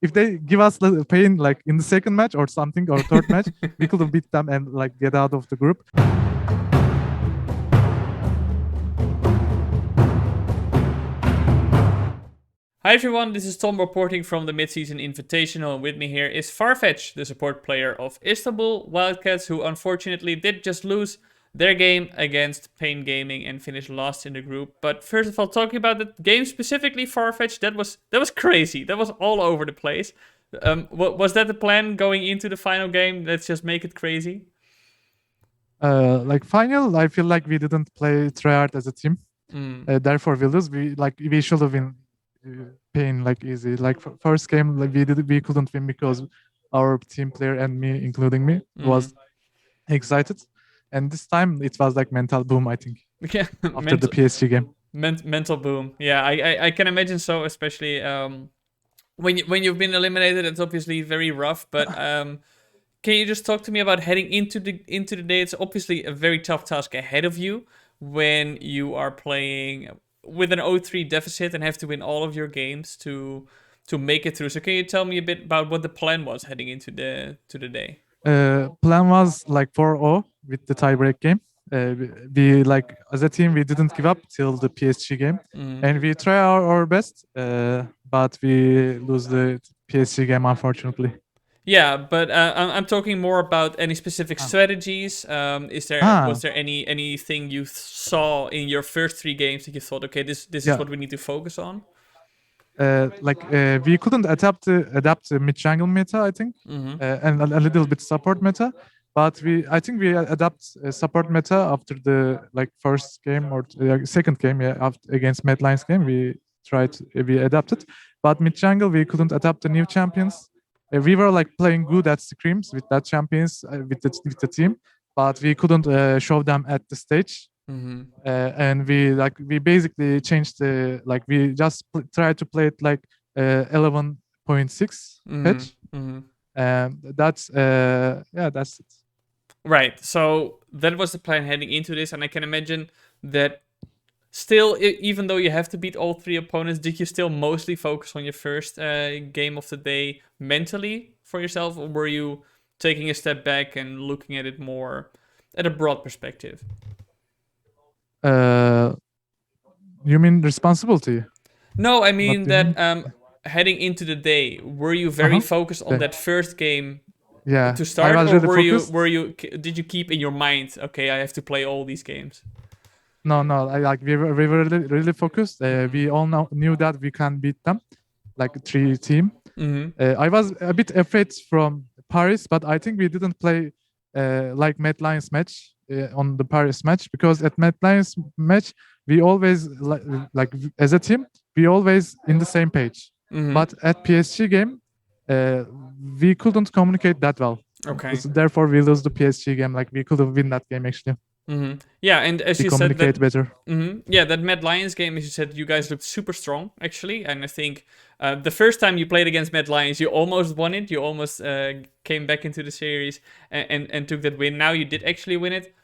if they give us the pain like in the second match or something or third match, we could have beat them and like get out of the group. Hi everyone, this is Tom reporting from the Mid-Season Invitational, and with me here is Farfetch, the support player of Istanbul Wildcats, who unfortunately did just lose their game against Pain Gaming and finished last in the group. But first of all, talking about the game specifically, Farfetch, that was crazy. That was all over the place. Was that the plan going into the final game? Let's just make it crazy. Like final, I feel like we didn't play try hard as a team. Therefore, we lose. We should have been Pain like easy. Like first game, like we couldn't win because our team player and me, including me, was excited. And this time it was like mental boom, I think. Yeah, after the PSG game. Mental boom. Yeah, I can imagine so, especially when you've been eliminated. It's obviously very rough. But can you just talk to me about heading into the day? It's obviously a very tough task ahead of you when you are playing with an 0-3 deficit and have to win all of your games to make it through. So can you tell me a bit about what the plan was heading into the day? Plan was like 4-0 with the tiebreak game. We like as a team we didn't give up till the PSG game, and we try our best, but we lose the PSG game unfortunately. Yeah, but I'm talking more about any specific strategies. Was there anything you saw in your first 3 games that you thought, okay, this is what we need to focus on? We couldn't adapt the mid jungle meta, I think, and a little bit support meta. But I think we adapt support meta after the like first game or second game, against Mad Lions game. We adapted, but mid jungle we couldn't adapt the new champions. We were like playing good at scrims with that champions with the team, but we couldn't show them at the stage. And we basically changed we just tried to play it like 11.6 patch. That's it. Right. So that was the plan heading into this, and I can imagine that still, even though you have to beat all 3 opponents, did you still mostly focus on your first game of the day mentally for yourself, or were you taking a step back and looking at it more at a broad perspective? You mean responsibility? No, I mean that heading into the day, were you very focused on that first game to start, or did you keep in your mind, okay, I have to play all these games? No, we were really focused. We all knew that we can beat them, like 3 team. I was a bit afraid from Paris, but I think we didn't play like Mad Lions match on the Paris match, because at Mad Lions match we always like as a team we always in the same page. But at PSG game we couldn't communicate that well. Okay. So therefore we lose the PSG game. Like we could have win that game actually. Yeah, and as we you communicate said, better. Yeah, that Mad Lions game, as you said, you guys looked super strong actually, and I think the first time you played against Mad Lions, you almost won it. You almost came back into the series and took that win. Now you did actually win it.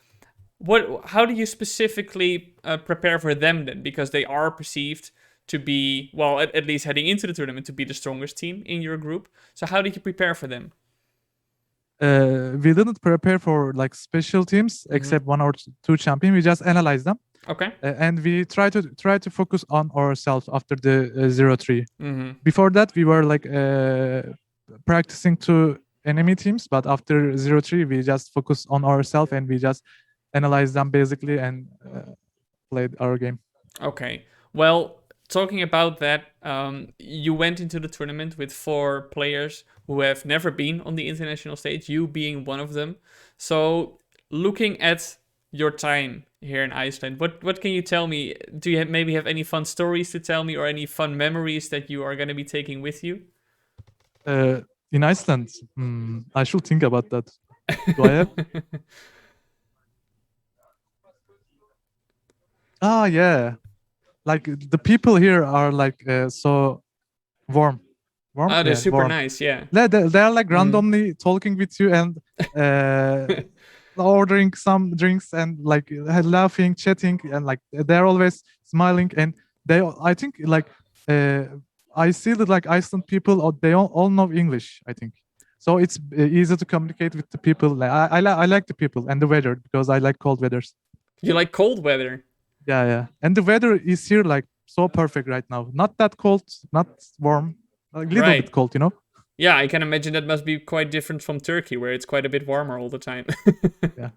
How do you specifically prepare for them then? Because they are perceived to be, well, at least heading into the tournament, to be the strongest team in your group. So how did you prepare for them? We didn't prepare for like special teams except 1 or 2 champion. We just analyze them. Okay. And we try to focus on ourselves after the 0-3. Before that, we were like practicing to enemy teams, but after 0-3, we just focus on ourselves and we just analyze them basically and played our game. Okay. Well, talking about that, you went into the tournament with 4 players who have never been on the international stage, you being one of them. So looking at your time here in Iceland, what can you tell me? Do you maybe have any fun stories to tell me or any fun memories that you are going to be taking with you? In Iceland? I should think about that. Do I have? Yeah. Like the people here are like so warm. Oh, they're super warm. Nice, yeah. They're like randomly talking with you and ordering some drinks and like laughing, chatting, and like they're always smiling. And I think like I see that like Iceland people, they all know English, I think. So it's easy to communicate with the people. I like the people and the weather because I like cold weathers. You like cold weather? Yeah. And the weather is here like so perfect right now. Not that cold, not warm, a little bit Right. cold, you know? Yeah, I can imagine that must be quite different from Turkey, where it's quite a bit warmer all the time. Yeah.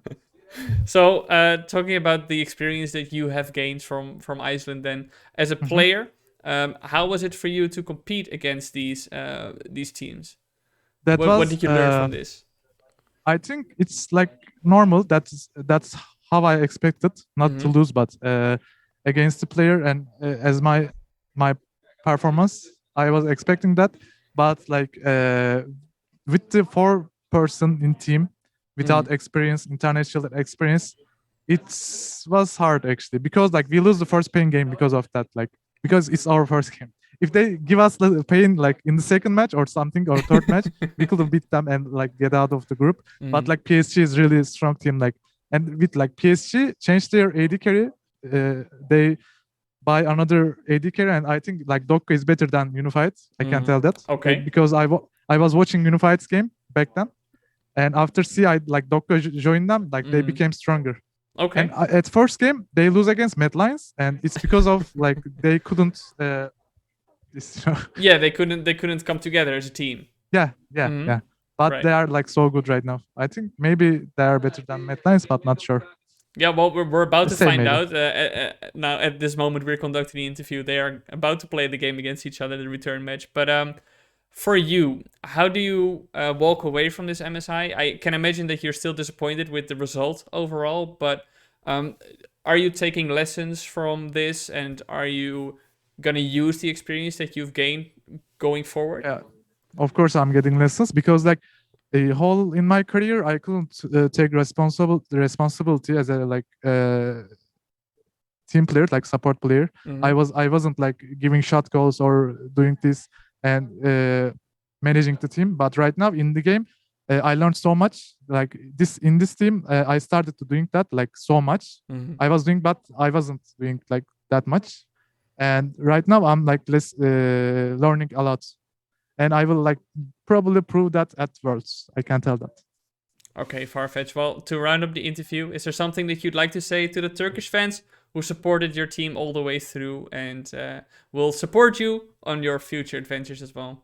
So, talking about the experience that you have gained from Iceland, then as a Mhm. player, how was it for you to compete against these teams? That What was did you learn from this? I think it's like normal. That's how I expected not to Mm-hmm. lose, but against the player and as my performance, I was expecting that. But like with the 4 person in team Mm-hmm. without experience, international experience, it was hard actually because like we lose the first paying game because of that. Like because it's our first game. If they give us the pain like in the second match or something or third match, we could have beat them and like get out of the group. But Mm-hmm. like PSG is really a strong team. Like and with like PSG changed their AD carry, they buy another AD carry, and I think like Dokka is better than Unified. I can Mm-hmm. tell that Okay. because I was watching Unified's game back then, and after I like Dokka joined them, like they Mm-hmm. became stronger. And Okay. at first game they lose against Mad Lions, and it's because of like they couldn't. This, Yeah, they couldn't come together as a team. Mm-hmm. yeah. But Right. they are like so good right now. I think maybe they are better than Mad Lions, but not sure. Yeah, well, we're about The to same find maybe. out. Now, at this moment, we're conducting the interview. They are about to play the game against each other, the return match. But for you, how do you walk away from this MSI? I can imagine that you're still disappointed with the result overall, but um, are you taking lessons from this, and are you gonna use the experience that you've gained going forward? Yeah, of course I'm getting lessons because like a whole in my career I couldn't take responsibility as a like team player, like support player. Mm-hmm. I wasn't like giving shot goals or doing this and managing the team. But right now in the game, I learned so much. Like this in this team, I started to doing that like so much. Mm-hmm. I was doing, but I wasn't doing like that much. And right now I'm like less learning a lot, and I will like probably prove that at Worlds. I can tell that. Okay, Farfetch. Well, to round up the interview, is there something that you'd like to say to the Turkish fans who supported your team all the way through and will support you on your future adventures as well?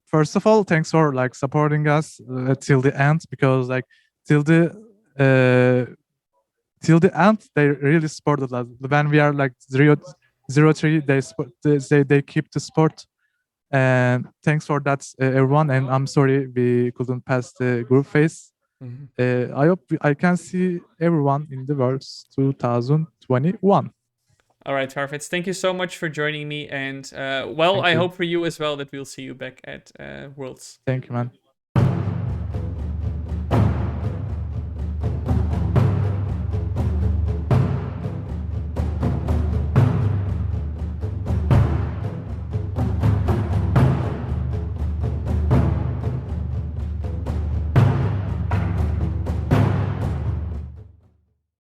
First of all, thanks for like supporting us till the end because like till the uh, till the end they really supported us. When we are like 0-3, they keep the sport. And thanks for that, everyone. And I'm sorry we couldn't pass the group phase. I hope I can see everyone in the Worlds 2021. All right, Farfetch. Thank you so much for joining me. And Thank I you. hope for you as well that we'll see you back at Worlds. Thank you, man.